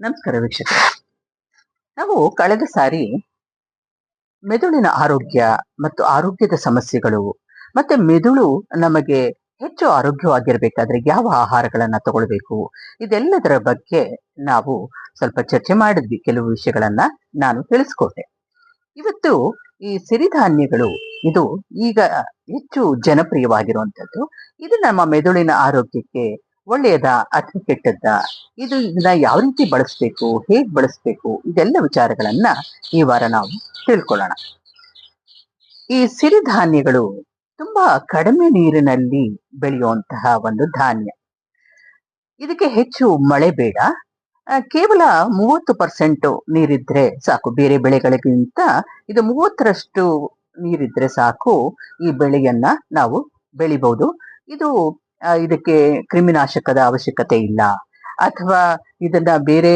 ನಮಸ್ಕಾರ ವೀಕ್ಷಕರೇ. ನಾವು ಕಳೆದ ಸಾರಿ ಮೆದುಳಿನ ಆರೋಗ್ಯ ಮತ್ತು ಆರೋಗ್ಯದ ಸಮಸ್ಯೆಗಳು ಮತ್ತೆ ಮೆದುಳು ನಮಗೆ ಹೆಚ್ಚು ಆರೋಗ್ಯವಾಗಿರ್ಬೇಕಾದ್ರೆ ಯಾವ ಆಹಾರಗಳನ್ನ ತಗೊಳ್ಬೇಕು ಇದೆಲ್ಲದರ ಬಗ್ಗೆ ನಾವು ಸ್ವಲ್ಪ ಚರ್ಚೆ ಮಾಡಿದ್ವಿ. ಕೆಲವು ವಿಷಯಗಳನ್ನ ನಾನು ತಿಳಿಸ್ಕೊಟ್ಟೆ. ಇವತ್ತು ಈ ಸಿರಿಧಾನ್ಯಗಳು ಇದು ಈಗ ಹೆಚ್ಚು ಜನಪ್ರಿಯವಾಗಿರುವಂತದ್ದು. ಇದು ನಮ್ಮ ಮೆದುಳಿನ ಆರೋಗ್ಯಕ್ಕೆ ಒಳ್ಳೆಯದಾ ಅಥವಾ ಕೆಟ್ಟದ್ದ, ಇದನ್ನ ಯಾವ ರೀತಿ ಬಳಸಬೇಕು, ಹೇಗ್ ಬಳಸಬೇಕು, ಇದೆಲ್ಲ ವಿಚಾರಗಳನ್ನ ಈ ವಾರ ನಾವು ತಿಳ್ಕೊಳ್ಳೋಣ. ಈ ಸಿರಿಧಾನ್ಯಗಳು ತುಂಬಾ ಕಡಿಮೆ ನೀರಿನಲ್ಲಿ ಬೆಳೆಯುವಂತಹ ಒಂದು ಧಾನ್ಯ. ಇದಕ್ಕೆ ಹೆಚ್ಚು ಮಳೆ ಬೇಡ. ಕೇವಲ 30% ನೀರಿದ್ರೆ ಸಾಕು. ಬೇರೆ ಬೆಳೆಗಳಿಗಿಂತ ಇದು 30ರಷ್ಟು ನೀರಿದ್ರೆ ಸಾಕು. ಈ ಬೆಳೆಯನ್ನ ನಾವು ಬೆಳಿಬಹುದು. ಇದು ಇದಕ್ಕೆ ಕ್ರಿಮಿನಾಶಕದ ಅವಶ್ಯಕತೆ ಇಲ್ಲ, ಅಥವಾ ಇದನ್ನ ಬೇರೆ